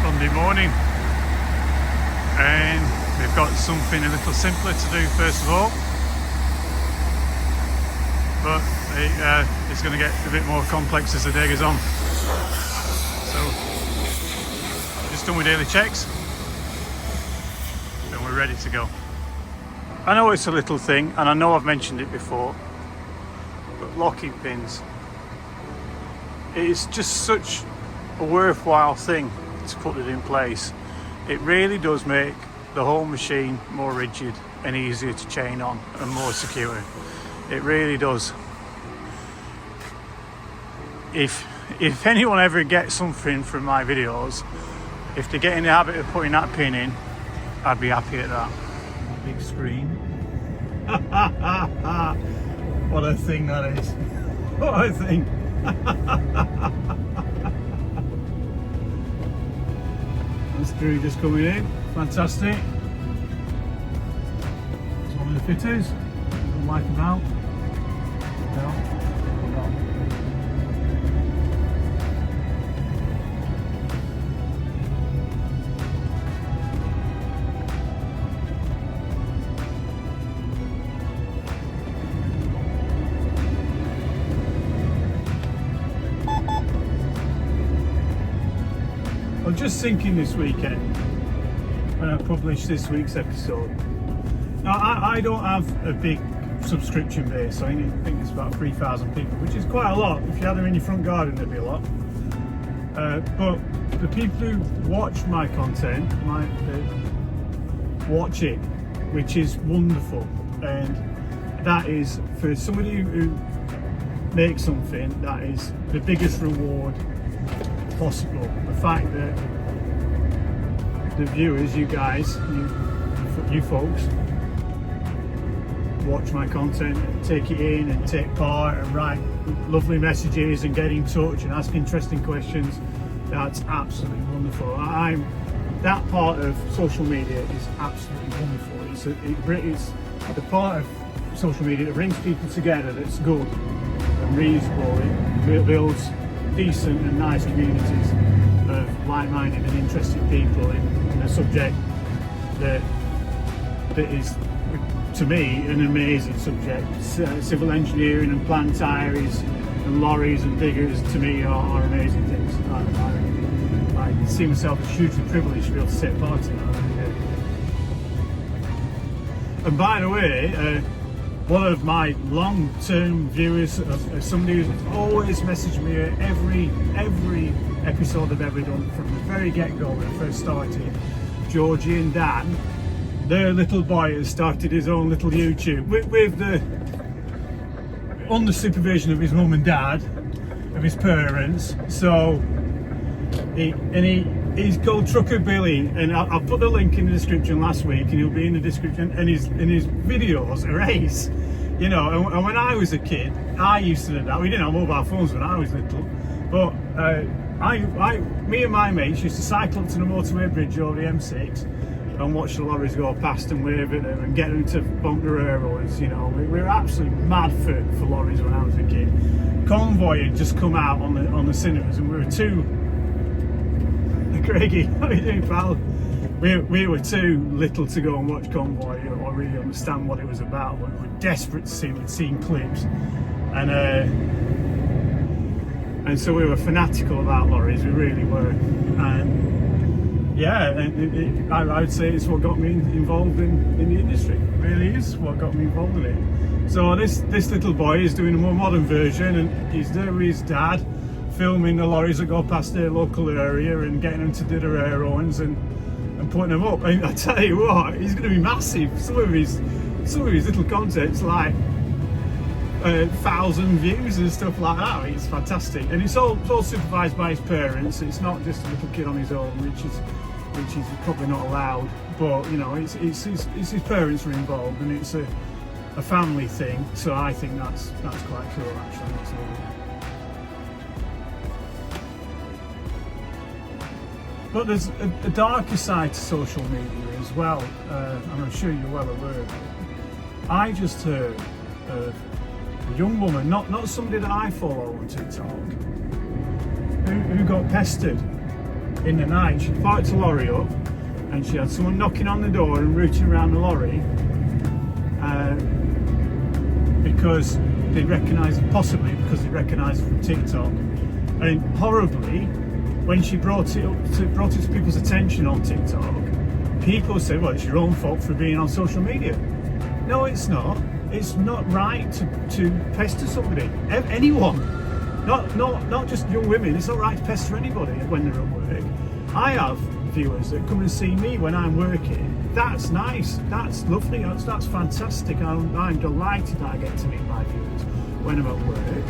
Sunday morning, and we've got something a little simpler to do first of all, but it's going to get a bit more complex as the day goes on. So just done with daily checks and we're ready to go. I know it's a little thing and I know I've mentioned it before, but locking pins, it's just such a worthwhile thing to put it in place. It really does make the whole machine more rigid and easier to chain on and more secure. It really does. If anyone ever gets something from my videos, if they get in the habit of putting that pin in, I'd be happy at that. Big screen. What a thing that is. What a thing. That's Crewe just coming in. Fantastic. It's one of the fitters. Don't like them out. No. I'm just thinking this weekend when I publish this week's episode. Now I don't have a big subscription base. I think it's about 3,000 people, which is quite a lot. If you had them in your front garden, there'd be a lot. But the people who watch my content might watch it, which is wonderful. And that is, for somebody who makes something, that is the biggest reward possible. The fact that the viewers, you guys, you folks, watch my content, take it in and take part and write lovely messages and get in touch and ask interesting questions, that's absolutely wonderful. That part of social media is absolutely wonderful. It's the part of social media that brings people together that's good and reasonable. It builds decent and nice communities of like-minded and interested people in a subject that is, to me, an amazing subject. Civil engineering and plant tires and lorries and diggers, to me, are amazing things. I see myself as hugely privileged to be able to take part in that every day. And by the way, one of my long-term viewers, somebody who's always messaged me at every episode I've ever done from the very get-go when I first started, Georgie and Dan, their little boy has started his own little YouTube under supervision of his mum and dad, of his parents. So he's called Trucker Billy, and I'll put the link in the description last week, and he'll be in the description. And his videos are ace, you know. And when I was a kid, I used to do that. We didn't have mobile phones when I was little, but me and my mates used to cycle up to the motorway bridge over the M6 and watch the lorries go past and wave at them and get them to bump the railroads. You know, we were absolutely mad for lorries when I was a kid. Convoy had just come out on the cinemas, and we were too. Craigie, how are you doing, pal? We were too little to go and watch Convoy or really understand what it was about. We were desperate to see. We'd seen clips, and so we were fanatical about lorries. We really were. And yeah, I would say it's what got me involved in the industry. It really is what got me involved in it. So this little boy is doing a more modern version, and he's there with his dad, filming the lorries that go past their local area and getting them to do their air horns and putting them up. And I tell you what, he's going to be massive. Some of his little content's like 1,000 views and stuff like that. It's fantastic, and it's all supervised by his parents. It's not just a little kid on his own, which is probably not allowed. But you know, it's his parents are involved, and it's a family thing. So I think that's quite cool, actually. That's lovely. But there's a darker side to social media as well, and I'm sure you're well aware of it. I just heard of a young woman, not somebody that I follow on TikTok, who got pestered in the night, she parked a lorry up and she had someone knocking on the door and rooting around the lorry because they recognised it, possibly because they recognised it from TikTok. And horribly, when she brought it to people's attention on TikTok, people said, well, it's your own fault for being on social media. No, it's not. It's not right to pester somebody, anyone. Not just young women. It's not right to pester anybody when they're at work. I have viewers that come and see me when I'm working. That's nice. That's lovely. That's fantastic. I'm delighted that I get to meet my viewers when I'm at work.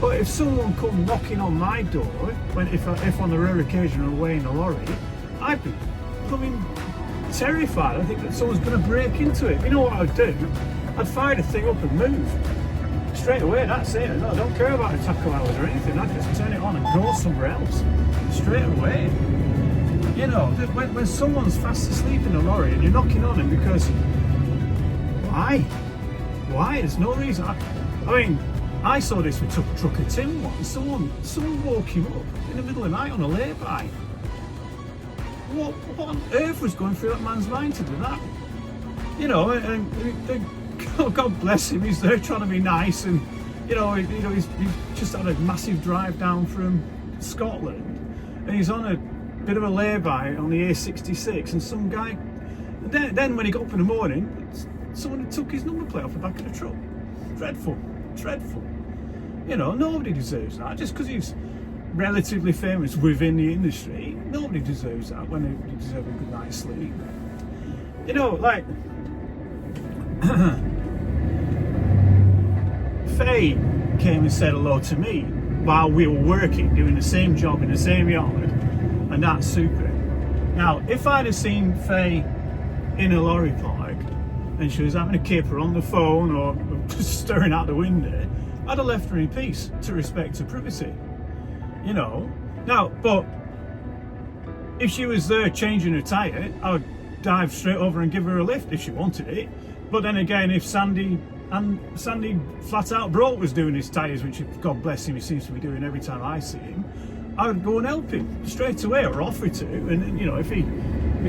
But if someone come knocking on my door, if on the rare occasion I'm away in a lorry, I'd be becoming terrified. I think that someone's going to break into it. You know what I'd do? I'd fire the thing up and move straight away. That's it. I don't care about the tackle hours or anything. I'd just turn it on and go somewhere else straight away. You know, when someone's fast asleep in a lorry and you're knocking on him because why? There's no reason. I mean, I saw this with Trucker Tim once. Someone woke him up in the middle of the night on a lay-by. What on earth was going through that man's mind to do that? You know, and God bless him. He's there trying to be nice, and he's just had a massive drive down from Scotland, and he's on a bit of a lay-by on the A66, and some guy. Then when he got up in the morning, someone had took his number plate off the back of the truck. Dreadful. You know, nobody deserves that. Just because he's relatively famous within the industry, nobody deserves that when they deserve a good night's sleep. You know, like Faye came and said hello to me while we were working, doing the same job in the same yard, and that's super. Now, if I'd have seen Faye in a lorry park and she was having a kipper on the phone or just staring out the window, I'd have left her in peace to respect her privacy. You know. Now, but if she was there changing her tyre, I would dive straight over and give her a lift if she wanted it. But then again, if Sandy flat out broke was doing his tyres, which God bless him, he seems to be doing every time I see him, I would go and help him straight away or offer to. And you know, if he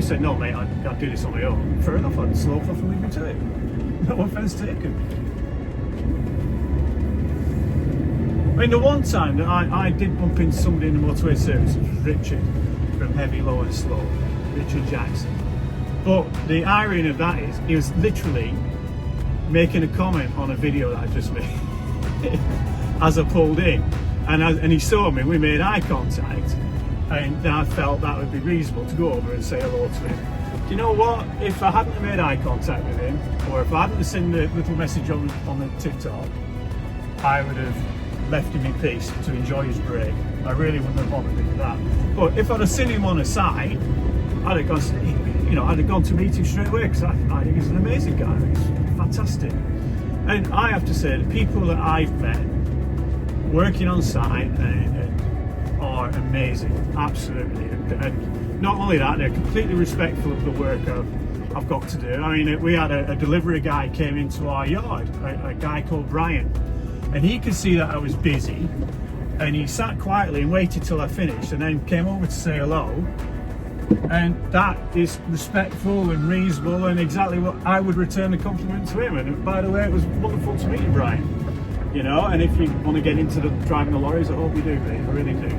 said, no mate, I'd do this on my own, fair enough, I'd slope off and leave him to it. No offence taken. I mean, the one time that I did bump into somebody in the motorway service, which was Richard from Heavy, Low and Slow, Richard Jackson. But the irony of that is, he was literally making a comment on a video that I just made as I pulled in, and he saw me. We made eye contact, and I felt that would be reasonable to go over and say hello to him. Do you know what? If I hadn't made eye contact with him, or if I hadn't seen the little message on the TikTok, I would have left him in peace to enjoy his break. I really wouldn't have bothered him with that. But if I'd have seen him on a site, I'd have gone to meet him straight away, because I think he's an amazing guy. He's fantastic. And I have to say, the people that I've met working on site are amazing, absolutely. And not only that, they're completely respectful of the work I've got to do. I mean, we had a delivery guy came into our yard, a guy called Brian, and he could see that I was busy, and he sat quietly and waited till I finished, and then came over to say hello. And that is respectful and reasonable, and exactly what I would return the compliment to him. And by the way, it was wonderful to meet you, Brian. You know, and if you want to get into driving the lorries, I hope you do, mate. I really do.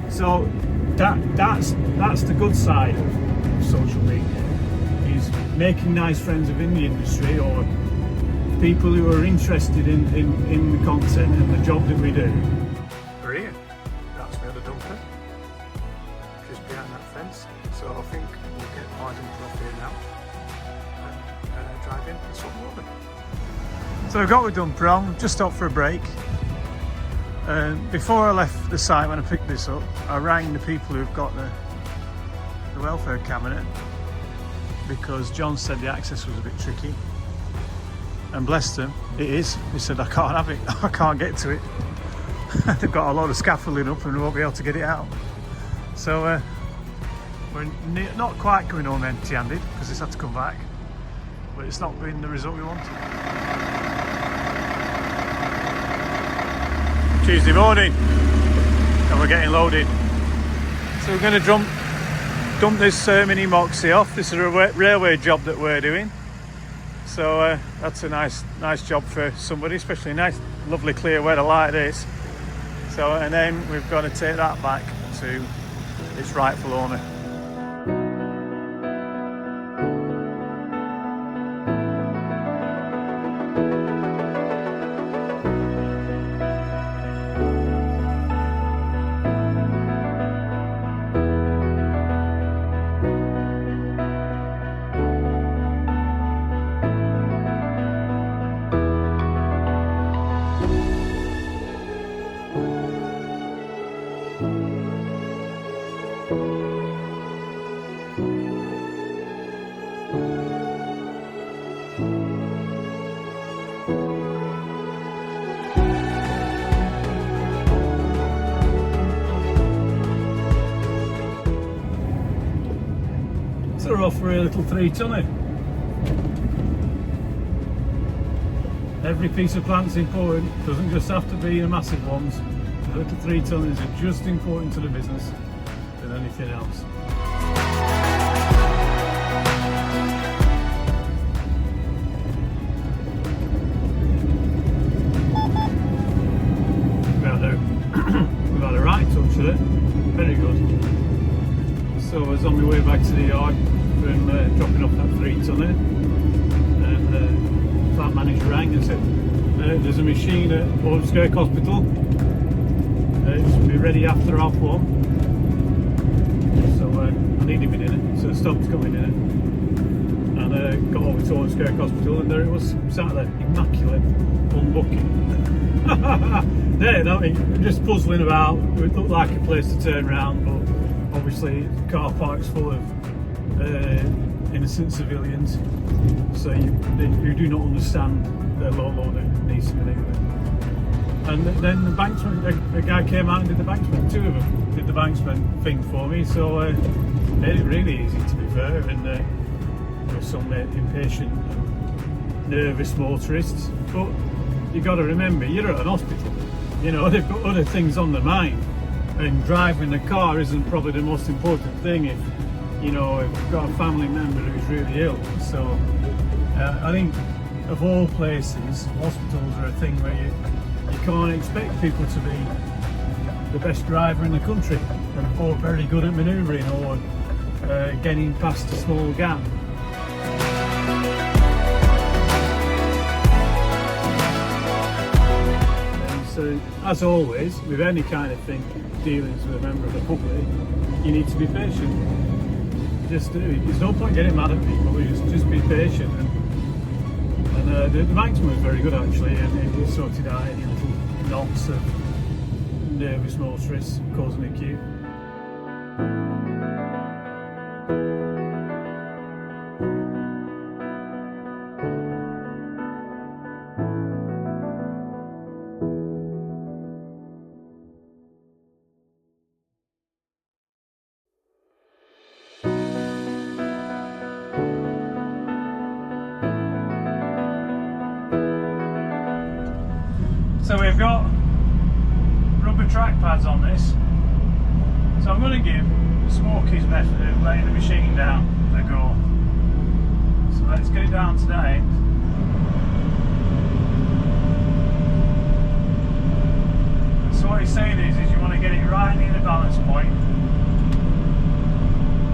So that's the good side of social media, is making nice friends within the industry, or people who are interested in the content and the job that we do. Brilliant. That's me on the dumper, just behind that fence. So I think we'll get my dumper off here now and drive in and swap over. So we've got the dumper on, just stopped for a break. Before I left the site, when I picked this up, I rang the people who've got the welfare cabinet, because John said the access was a bit tricky. And bless them, it is. He said, I can't have it, I can't get to it. They've got a lot of scaffolding up and we won't be able to get it out. So we're not quite coming home empty-handed, because it's had to come back. But it's not been the result we wanted. Tuesday morning, and we're getting loaded. So we're going to dump this mini Moxie off. This is a railway job that we're doing. So that's a nice job for somebody, especially nice, lovely clear weather like this. So, and then we've got to take that back to its rightful owner. So we're off for a little 3-tonner. Every piece of plant's important, doesn't just have to be the massive ones. The little 3-tonners are just important to the business than anything else. We've had a right touch of it, very good. So I was on my way back to the yard from dropping off that 3-tonner, and the plant manager rang and said there's a machine at Ormskirk Hospital, it should be ready after 1:30. So I needed me in it, so I stopped going in it, and got over to Ormskirk Hospital, and there it was, sat there, immaculate, unbucking. There, no, just puzzling about. It looked like a place to turn around, but obviously the car park's full of innocent civilians, so you do not understand the low load that needs to be there. And then the banksman, a guy came out and did the banksman, 2 of them did the banksman thing for me, so made it really easy, to be fair. And there were some impatient, nervous motorists, but you got to remember, you're at an hospital, you know, they've got other things on their mind. And driving the car isn't probably the most important thing if, you know, if you've got a family member who's really ill. So I think of all places, hospitals are a thing where you can't expect people to be the best driver in the country or very good at manoeuvring or getting past a small gap. So, as always, with any kind of thing, dealings with a member of the public, you need to be patient. There's no point getting mad at people, just be patient. And the banksman was very good actually, and he sorted out any little knots of nervous motorists causing a queue. So we've got rubber track pads on this. So I'm going to give Smokey's method of laying the machine down a go. So let's get it down to that end. So what he's saying is you want to get it right near the balance point,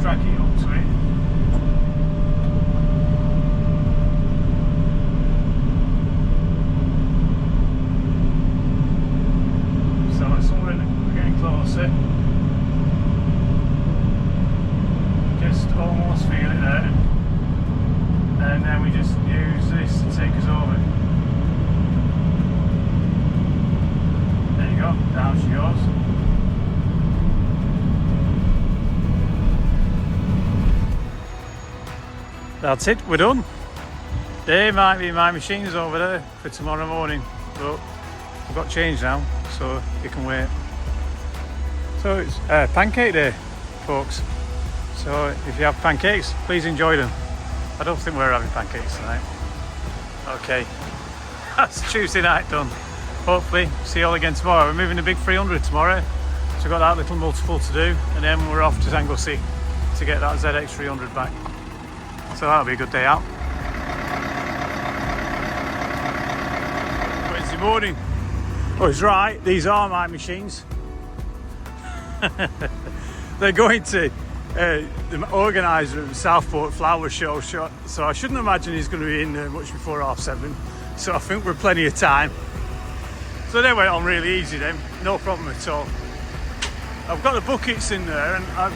track it up to it. Closer, just almost feel it there, and then we just use this to take us over. There you go, down she goes. That's it, we're done. There might be my machines over there for tomorrow morning, but I've got change now, so you can wait. So it's pancake day, folks. So if you have pancakes, please enjoy them. I don't think we're having pancakes tonight. Okay, that's Tuesday night done. Hopefully, see you all again tomorrow. We're moving the big 300 tomorrow. So we've got that little multiple to do, and then we're off to Anglesey to get that ZX300 back. So that'll be a good day out. Wednesday morning. Oh, he's right, these are my machines. They're going to the organiser of the Southport Flower Show, so I shouldn't imagine he's going to be in there much before 7:30. So I think we're plenty of time. So they went on really easy then, no problem at all. I've got the buckets in there, and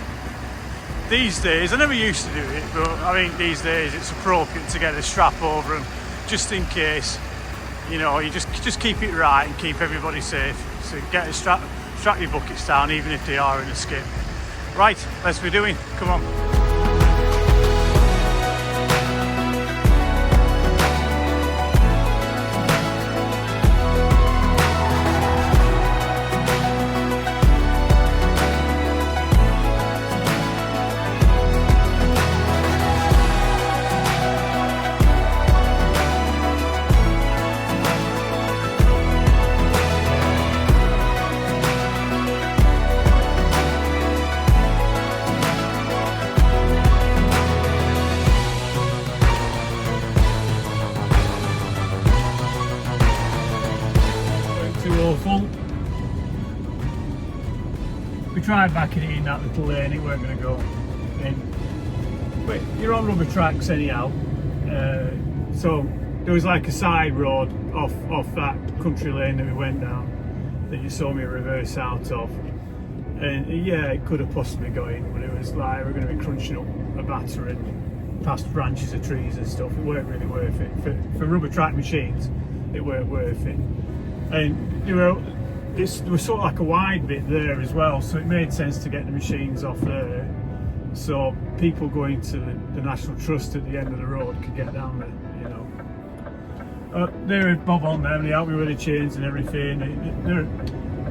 these days, I never used to do it, but I think these days it's appropriate to get a strap over them, just in case, you know, you just keep it right and keep everybody safe. So get a strap your buckets down, even if they are in a skip. Right, let's be doing, come on. We tried backing it in that little lane, it weren't going to go in. But you're on rubber tracks anyhow, so there was like a side road off that country lane that we went down that you saw me reverse out of, and yeah, it could have possibly got in, but it was like we're going to be crunching up a battery past branches of trees and stuff. It weren't really worth it for rubber track machines. It weren't worth it, and you know, there was sort of like a wide bit there as well, so it made sense to get the machines off there, so people going to the National Trust at the end of the road could get down there, you know. They're Bob on there, and they help me with the chains and everything.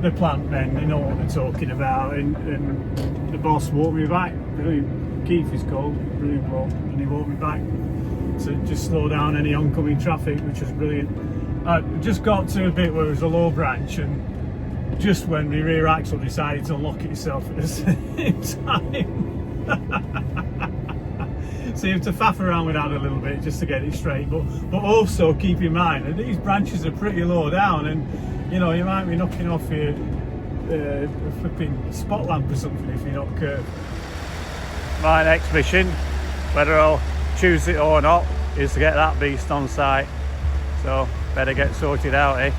They're plant men, they know what they're talking about, and the boss walked me back. Brilliant. Keith is called, brilliant bloke, and he walked me back to just slow down any oncoming traffic, which was brilliant. I just got to a bit where it was a low branch, and just when the rear axle decided to lock itself at the same time. So you have to faff around with that a little bit just to get it straight, but also keep in mind that these branches are pretty low down, and you know, you might be knocking off your flipping spot lamp or something if you're not careful. My next mission, whether I'll choose it or not, is to get that beast on site, so better get sorted out, eh?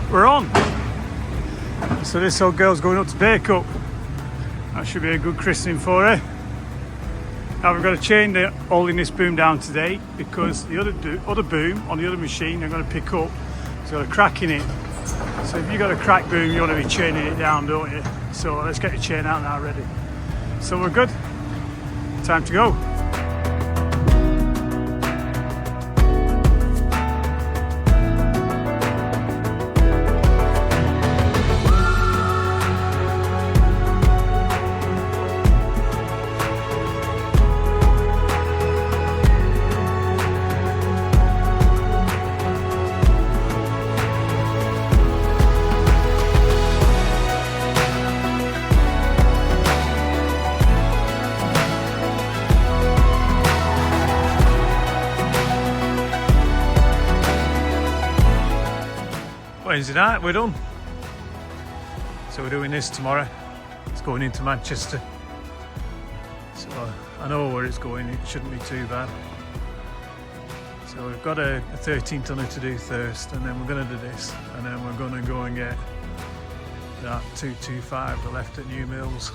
We're on. So this old girl's going up to Bacup. That should be a good christening for her. Now we've got to chain holding this boom down today, because the other boom on the other machine I'm going to pick up, it's got a crack in it. So if you've got a crack boom, you want to be chaining it down, don't you? So let's get the chain out now, ready. So we're good. Time to go. Wednesday night, we're done. So we're doing this tomorrow. It's going into Manchester. So I know where it's going, it shouldn't be too bad. So we've got a 13 tonner to do first, and then we're going to do this, and then we're going to go and get that 225 the left at New Mills,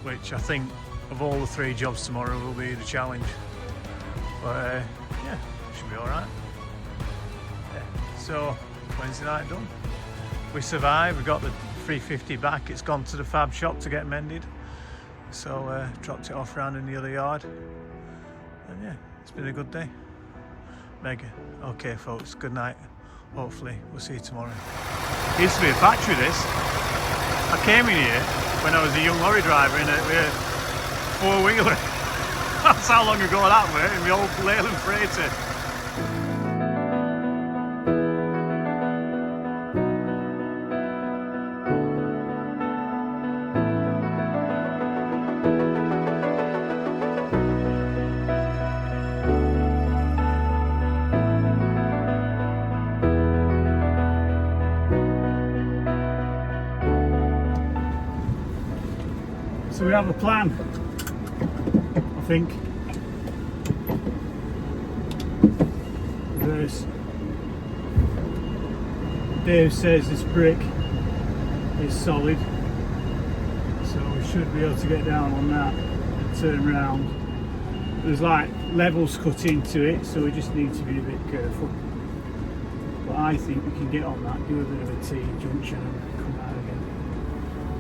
which I think of all the 3 jobs tomorrow will be the challenge. But yeah, should be alright. Yeah. So Wednesday night done. We survived, we got the 350 back. It's gone to the fab shop to get mended, so dropped it off round in the other yard, and yeah, it's been a good day. Mega. Okay folks, good night. Hopefully we'll see you tomorrow. It used to be a factory, this. I came in here when I was a young lorry driver in a four-wheeler. That's how long ago that were, in the old Leyland freighter. So we have a plan, I think. Dave says this brick is solid, so we should be able to get down on that and turn round. There's like levels cut into it, so we just need to be a bit careful. But I think we can get on that, do a bit of a T-junction and come out again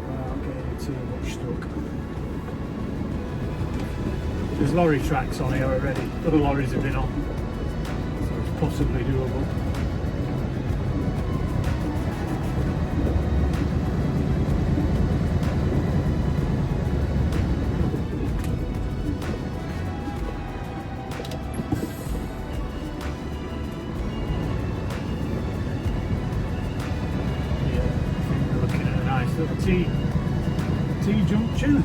without getting too much stuck. There's lorry tracks on here already, other lorries have been on, so it's possibly doable. Yeah, I think we're looking at a nice little T-junction.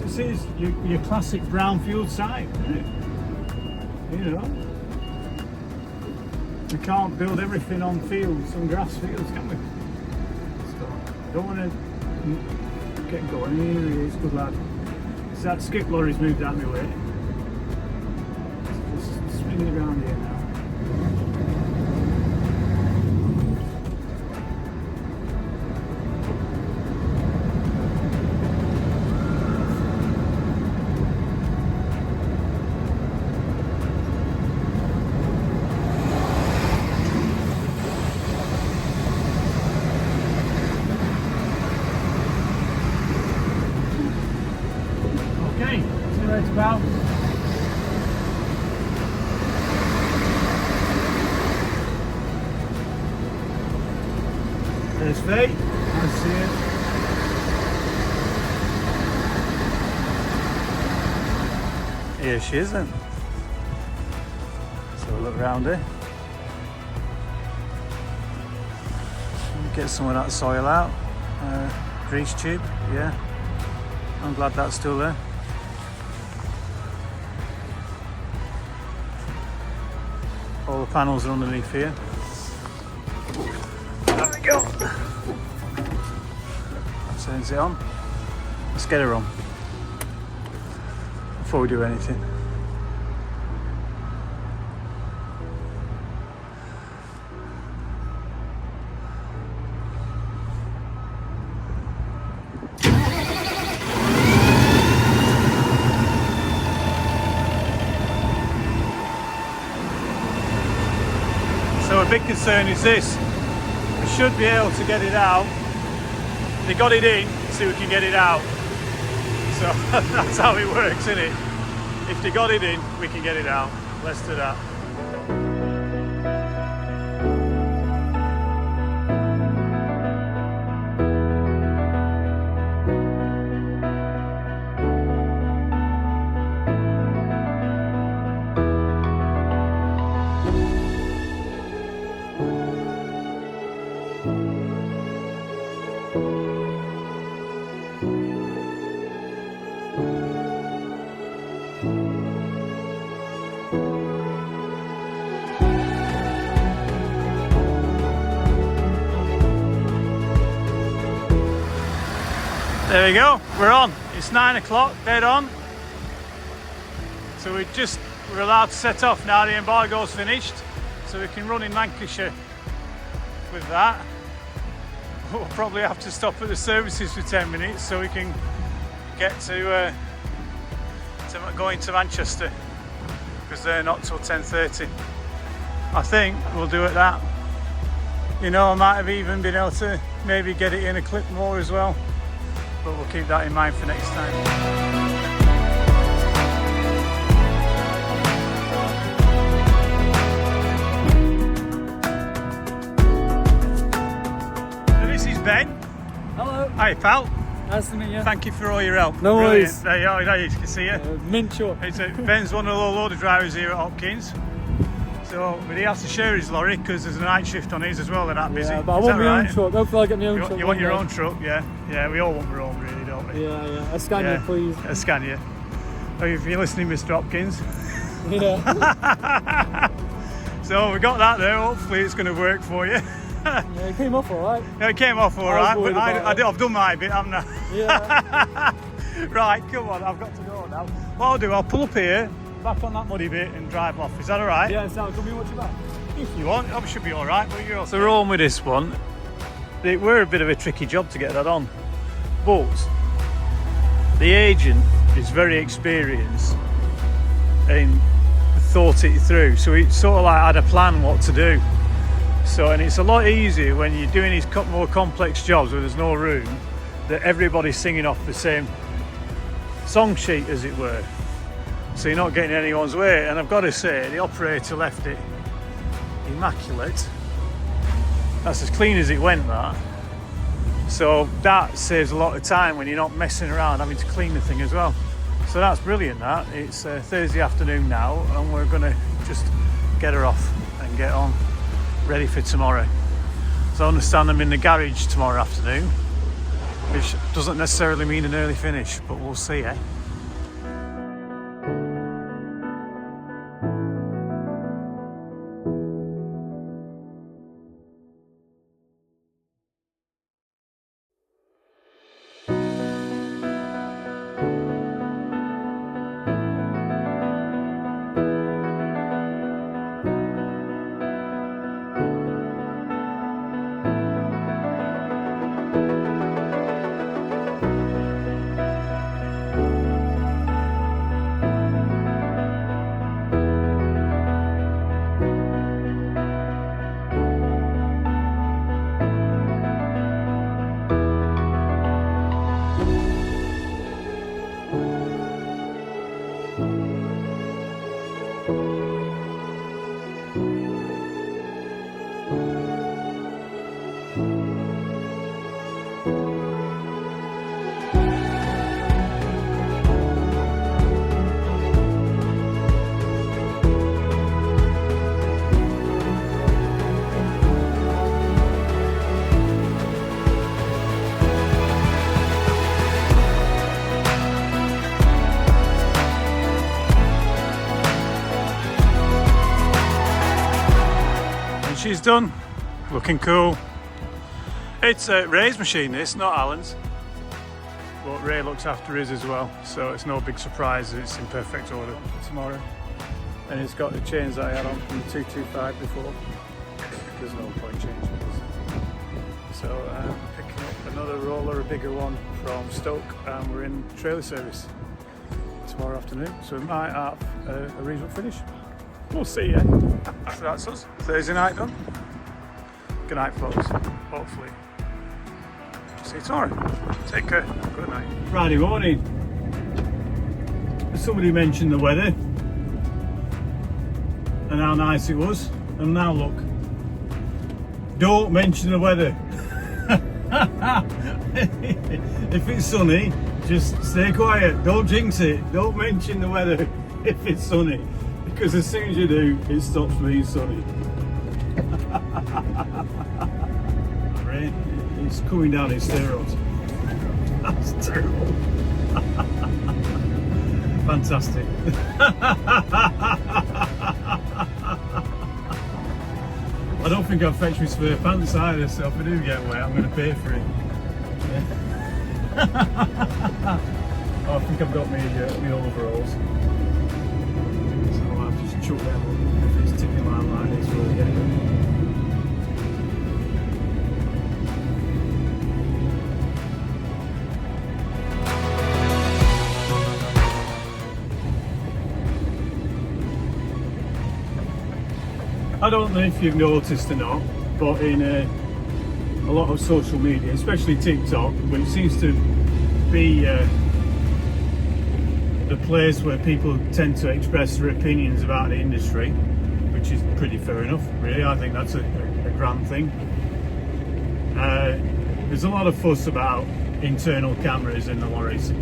This is your classic brownfield site, isn't it? You know, we can't build everything on fields, on grass fields, can we? So, don't want to get going. Here he is, good lad. So that skip lorry's moved out of my way. Just spinning around here now. About. There's Faye, I see it. Here she is then. So we'll look around her. Get some of that soil out. Grease tube, yeah. I'm glad that's still there. All the panels are underneath here. There we go. That turns it on. Let's get her on before we do anything. So a big concern is this. We should be able to get it out. They got it in, so we can get it out. So that's how it works, isn't it? If they got it in, we can get it out. Let's do that. There we go, we're on. It's 9 o'clock, dead on. So we're allowed to set off now, the embargo's finished. So we can run in Lancashire with that. We'll probably have to stop at the services for 10 minutes so we can get to going to Manchester, because they're not till 10:30. I think we'll do it that. You know, I might have even been able to maybe get it in a clip more as well, but we'll keep that in mind for next time. So this is Ben. Hello. Hi pal. Nice to meet you. Thank you for all your help. No Brilliant. worries. There you are, you can see you. Mint short. Ben's one of the loader drivers here at Hopkins. So, but he has to share his lorry because there's a night shift on his as well. They're that busy. Yeah, but I want my own truck. Hopefully I get my own truck. You want your own truck, yeah? Yeah, we all want our own, really, don't we? Yeah. A Scania, please. A Scania. Oh, if you're listening, Mr. Hopkins. Yeah. So we got that there. Hopefully it's going to work for you. Yeah, it came off all right. Yeah, it came off all right, but I've done my bit, haven't I? Yeah. Right, come on, I've got to go now. What I'll do, I'll pull up here, back on that muddy bit and drive off. Is that all right? Yeah, sounds good. Watch your back. If you want, it should be all right. But you're also wrong with this one. It were a bit of a tricky job to get that on, but the agent is very experienced and thought it through. So he sort of like had a plan what to do. So, and it's a lot easier when you're doing these more complex jobs where there's no room, that everybody's singing off the same song sheet, as it were. So you're not getting anyone's way. And I've got to say, the operator left it immaculate. That's as clean as it went, that. So that saves a lot of time when you're not messing around having to clean the thing as well. So that's brilliant, that. It's Thursday afternoon now, and we're going to just get her off and get on, ready for tomorrow. So I understand I'm in the garage tomorrow afternoon, which doesn't necessarily mean an early finish, but we'll see, eh? She's done, looking cool. It's Ray's machine, this, not Alan's, but Ray looks after his as well, so it's no big surprise. It's in perfect order for tomorrow, and it's got the chains that I had on from the 225 before. There's no point changing this. So I'm picking up another roller, a bigger one from Stoke, and we're in trailer service tomorrow afternoon, so we might have a reasonable finish. We'll see, yeah. So that's us. Thursday night done. Good night, folks. Hopefully. See you tomorrow. Take care. Good night. Friday morning. Somebody mentioned the weather and how nice it was. And now look. Don't mention the weather. If it's sunny, just stay quiet. Don't jinx it. Don't mention the weather if it's sunny. Because as soon as you do, it stops being sunny. Rain, it's coming down in steroids. That's terrible. Fantastic. I don't think I've fetched my spare pants either, so if I do get wet, I'm going to pay for it. Oh, I think I've got my overalls. Chuck them up. If it's tipping like this, we'll get it. I don't know if you've noticed or not, but in a lot of social media, especially TikTok, which seems to be the place where people tend to express their opinions about the industry, which is pretty fair enough, really. I think that's a grand thing. There's a lot of fuss about internal cameras in the lorries.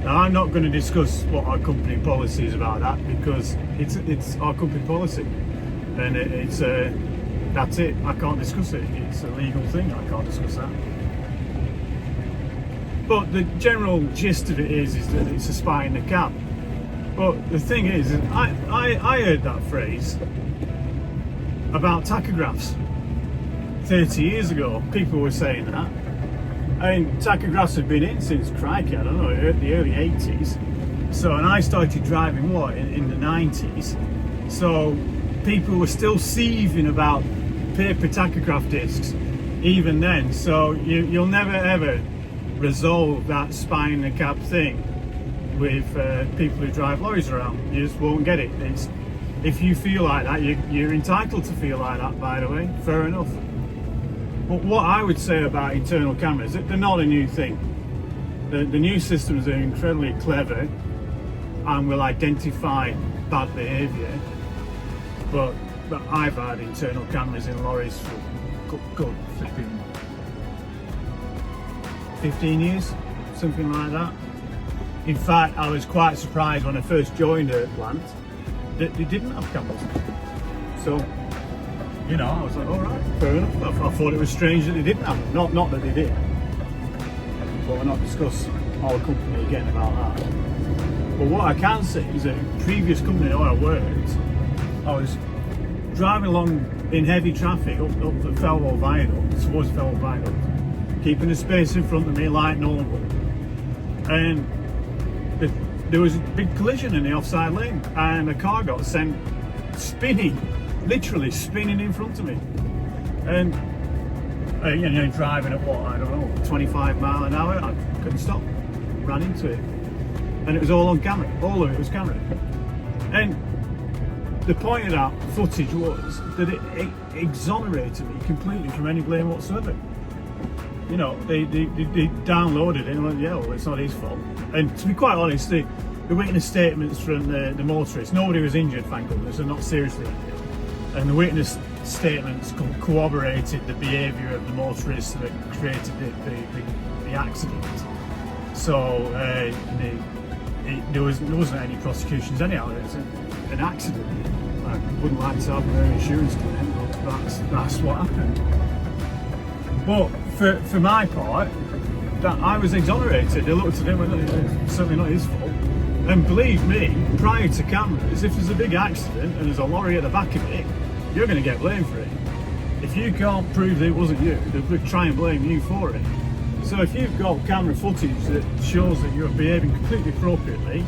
Now, I'm not going to discuss what our company policy is about that, because it's our company policy, and that's it. I can't discuss it. It's a legal thing. I can't discuss that. But the general gist of it is that it's a spy in the cab. But the thing is, I heard that phrase about tachographs 30 years ago. People were saying that. I mean, tachographs have been in since, crikey, I don't know, the early 80s. So, and I started driving, in the 90s. So, people were still sieving about paper tachograph discs even then. So, you'll never ever resolve that spy in the cab thing with people who drive lorries around. You just won't get it. If you feel like that, you're entitled to feel like that, by the way. Fair enough. But what I would say about internal cameras, they're not a new thing. The new systems are incredibly clever and will identify bad behaviour. But I've had internal cameras in lorries for good flipping 15 years, something like that. In fact, I was quite surprised when I first joined the plant that they didn't have cameras. So, I was like, all right, fair enough. I thought it was strange that they didn't have them. Not that they did. But we'll not discuss our company again about that. But what I can say is that in the previous company where I worked, I was driving along in heavy traffic up the Felwell Viaduct, towards Felwell Viaduct, keeping the space in front of me like normal. And there was a big collision in the offside lane, and a car got sent spinning, literally spinning in front of me. And driving at 25 mile an hour, I couldn't stop, ran into it. And it was all on camera, all of it was camera. And the point of that footage was that it exonerated me completely from any blame whatsoever. They downloaded it and went, yeah, well, it's not his fault. And to be quite honest, the witness statements from the motorists, nobody was injured, thank goodness, and not seriously injured. And the witness statements corroborated the behaviour of the motorists that created the accident. So there wasn't any prosecutions anyhow. It was an accident. I wouldn't like to have my insurance claim, but that's what happened. But for my part, that I was exonerated. They looked at him and it's certainly not his fault. And believe me, prior to cameras, if there's a big accident and there's a lorry at the back of it, you're going to get blamed for it. If you can't prove that it wasn't you, they'll try and blame you for it. So if you've got camera footage that shows that you're behaving completely appropriately,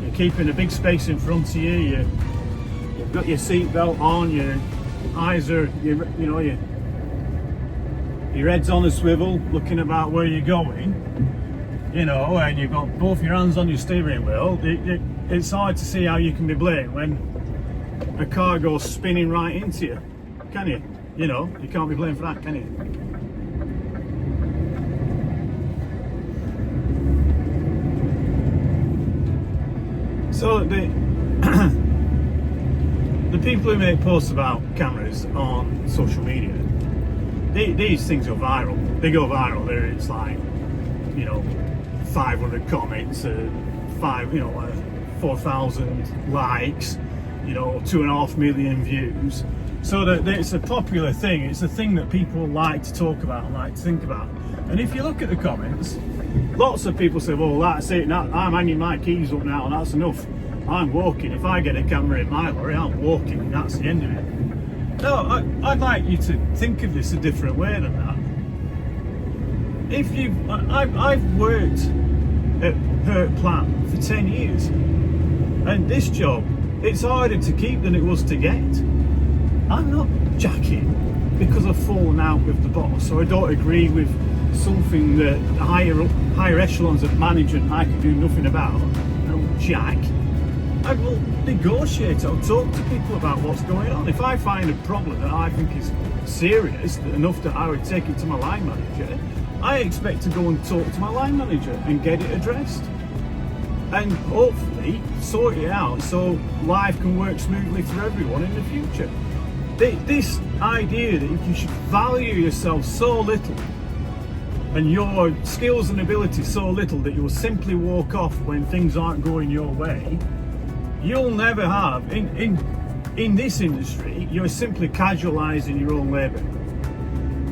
you're keeping a big space in front of you, you've got your seatbelt on, your eyes are, your head's on a swivel, looking about where you're going, and you've got both your hands on your steering wheel, it's hard to see how you can be blamed when a car goes spinning right into you, can you? You can't be blamed for that, can you? So the people who make posts about cameras on social media, these things go viral. They go viral. It's like, 500 comments, 4,000 likes, 2.5 million views. So that it's a popular thing. It's a thing that people like to talk about and like to think about. And if you look at the comments, lots of people say, well, that's it, I'm hanging my keys up now and that's enough. I'm walking. If I get a camera in my lorry, I'm walking and that's the end of it. No, I'd like you to think of this a different way than that. I've worked at her plant for 10 years, and this job, it's harder to keep than it was to get. I'm not jacking because I've fallen out with the boss or I don't agree with something that higher echelons of management I can do nothing about. I don't jack. I will negotiate. I'll talk to people about what's going on. If I find a problem that I think is serious enough that I would take it to my line manager, I expect to go and talk to my line manager and get it addressed. And hopefully sort it out so life can work smoothly for everyone in the future. This idea that you should value yourself so little and your skills and abilities so little that you'll simply walk off when things aren't going your way, you'll never have. In this industry, you're simply casualising your own labour,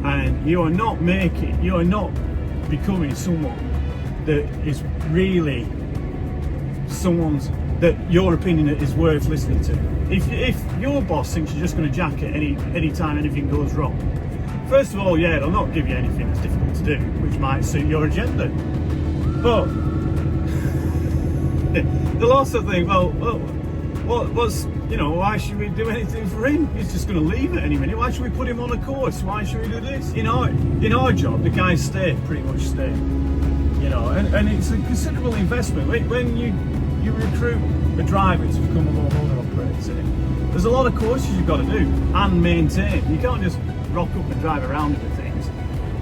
and you are not becoming someone that is really someone's that your opinion is worth listening to. If your boss thinks you're just going to jack it any time anything goes wrong, first of all, yeah, they'll not give you anything that's difficult to do, which might suit your agenda. But they'll also think, well, what's why should we do anything for him? He's just going to leave at any minute. Why should we put him on a course? Why should we do this? In our job, the guys pretty much stay. And it's a considerable investment. When you recruit a driver to become a low-loader operator, there's a lot of courses you've got to do and maintain. You can't just rock up and drive around with things.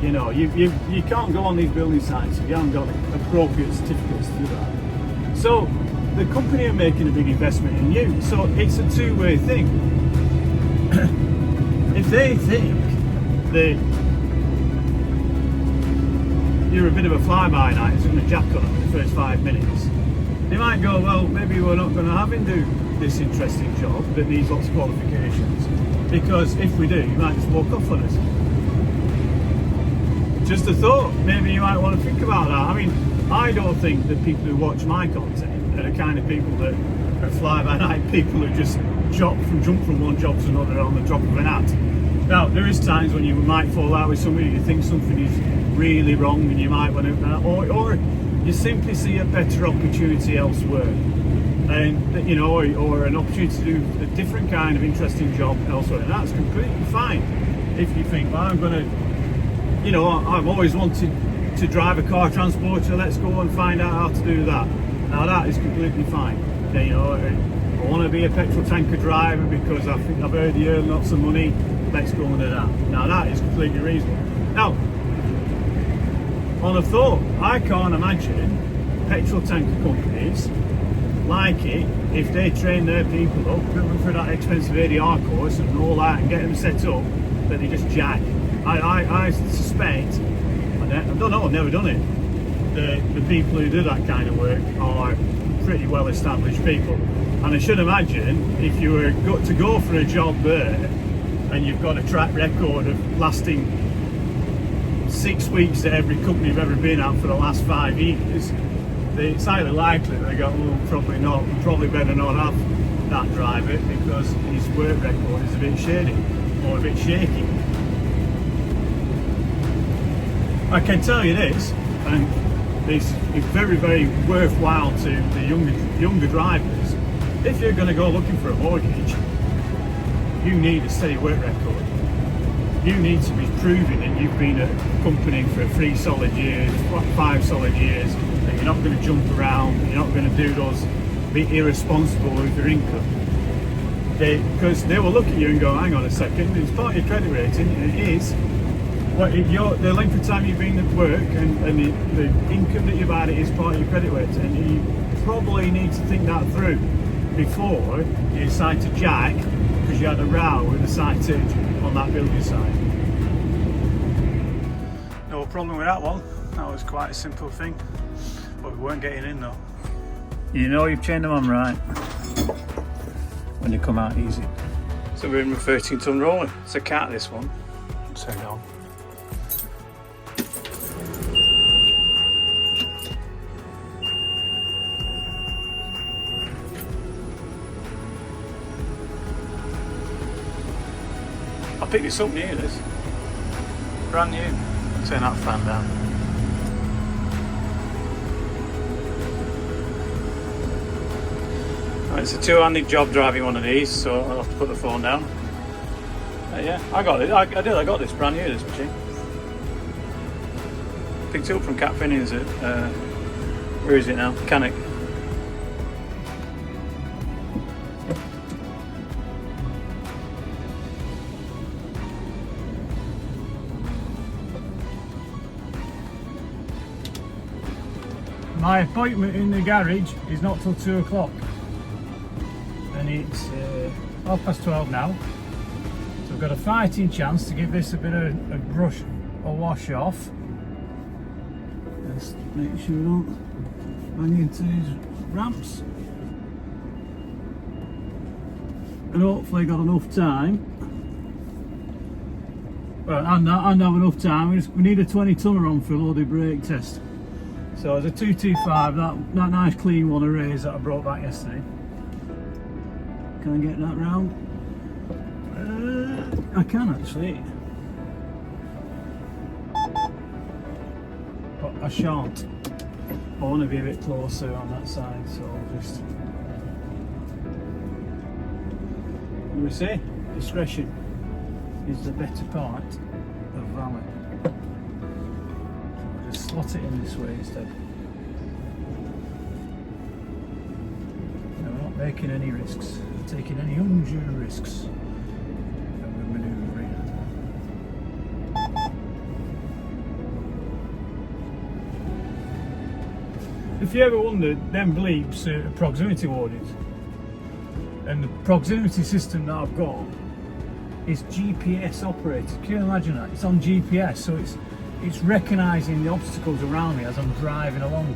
You can't go on these building sites if you haven't got appropriate certificates to do that. So the company are making a big investment in you. So it's a two-way thing. If they think that you're a bit of a fly-by-night, it's going to jack on them in the first 5 minutes, they might go, well, maybe we're not going to have him do this interesting job that needs lots of qualifications, because if we do, you might just walk off on us. Just a thought, maybe you might want to think about that. I mean, I don't think that people who watch my content are the kind of people that are fly-by-night people who just jump from one job to another on the drop of an hat. Now, there is times when you might fall out with somebody, you think something is really wrong and you might want to, or you simply see a better opportunity elsewhere, and or an opportunity to do a different kind of interesting job elsewhere, and that's completely fine. If you think, well, I'm going to, I've always wanted to drive a car transporter, let's go and find out how to do that. Now that is completely fine. I want to be a petrol tanker driver because I think I've heard you earn lots of money, let's go and do that. Now that is completely reasonable. Now, on a thought, I can't imagine petrol tanker companies like it if they train their people up, put them through that expensive ADR course and all that and get them set up, that they just jag. I suspect, I don't know, I've never done it, the people who do that kind of work are pretty well established people. And I should imagine if you were to go for a job there and you've got a track record of lasting 6 weeks at every company you've ever been at for the last 5 years, it's highly likely that they go, well, probably not, probably better not have that driver because his work record is a bit shady or a bit shaky. I can tell you this, and it's very, very worthwhile to the younger drivers. If you're going to go looking for a mortgage, you need a steady work record. You need to be proving that you've been at a company for 3 solid years, 5 solid years, that you're not going to jump around, you're not going to do those, be irresponsible with your income. Because they will look at you and go, hang on a second, it's part of your credit rating, and it is. The length of time you've been at work and the income that you've had is part of your credit rating, and you probably need to think that through before you decide to jag because you had a row with the site agent on that building site. No problem with that one. That was quite a simple thing, but we weren't getting in though. You've chained them on right when they come out easy. So we're in with 13-ton roller. It's a cat, this one. Turn it on. I picked this up new, this. Brand new. Turn that fan down. Right, it's a two-handed job driving one of these, so I'll have to put the phone down. Yeah, I got it. I got this brand new, this machine. Picked it up from Cat Finney's at, where is it now? Mechanic. my appointment in the garage is not till 2 o'clock. And it's 12:30 now. So I've got a fighting chance to give this a bit of a brush or wash off. Just make sure we don't bang into these ramps. And hopefully got enough time. Well, and have enough time. We need a 20 tonner on for a loaded brake test. So there's a 225, that nice clean one of Ray's that I brought back yesterday. Can I get that round? I can actually. But I shan't. I want to be a bit closer on that side, so I'll just... What do we say? Discretion is the better part of valor. I'll just slot it in this way instead. No, we're not making any risks, taking any undue risks when we're manoeuvring. If you ever wondered, them bleeps are proximity warnings, and the proximity system that I've got is GPS operated. Can you imagine that? It's on GPS, so it's recognising the obstacles around me as I'm driving along,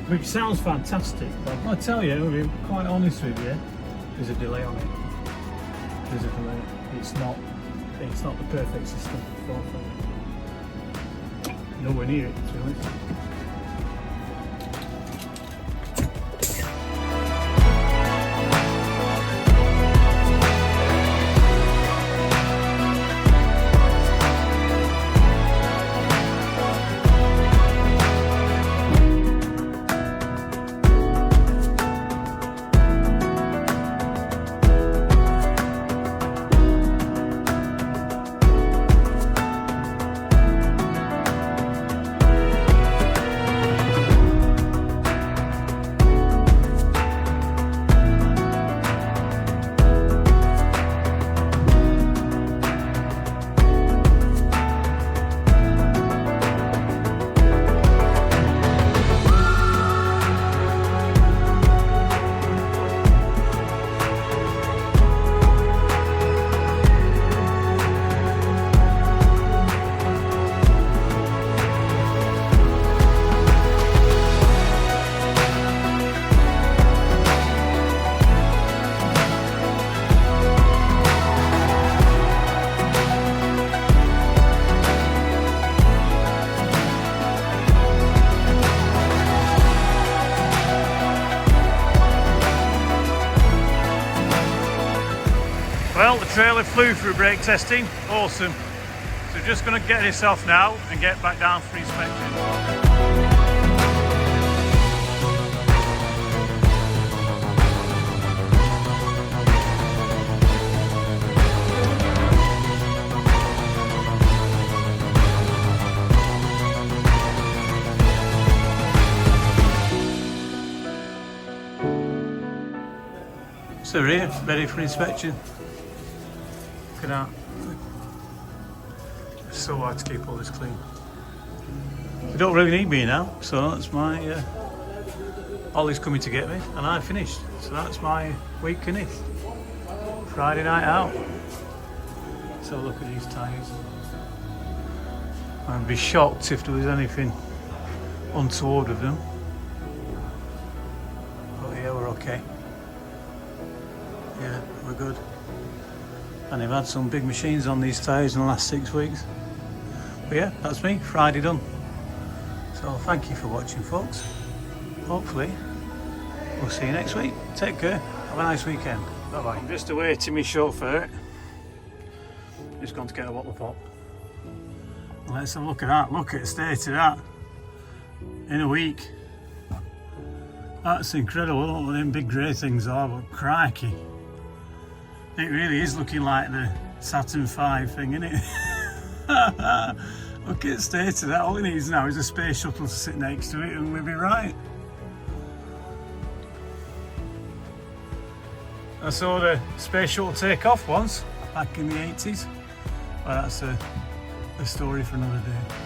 which sounds fantastic. But I tell you, I'll be quite honest with you, there's a delay on it. There's a delay. It's not the perfect system. Nowhere near it, to be honest. Well, the trailer flew through brake testing, awesome. So just going to get this off now and get back down for inspection. So we're here, ready for inspection. Look at that. It's so hard to keep all this clean. They don't really need me now, so that's my... Ollie's coming to get me, and I finished. So that's my week finished. Friday night out. So look at these tyres. I'd be shocked if there was anything untoward with them. But yeah, we're okay. Yeah, we're good. And I've had some big machines on these tyres in the last 6 weeks. But yeah, that's me, Friday done. So thank you for watching, folks. Hopefully we'll see you next week. Take care, have a nice weekend. Bye bye. I'm just awaiting my chauffeur. Just gone to get a bottle of pop. Let's have a look at that. Look at the state of that in a week. That's incredible. I don't know what them big grey things are, but crikey. It really is looking like the Saturn V thing, isn't it? Look at the state of that. All it needs now is a space shuttle to sit next to it and we'll be right. I saw the space shuttle take off once, back in the 80s. Well, that's a story for another day.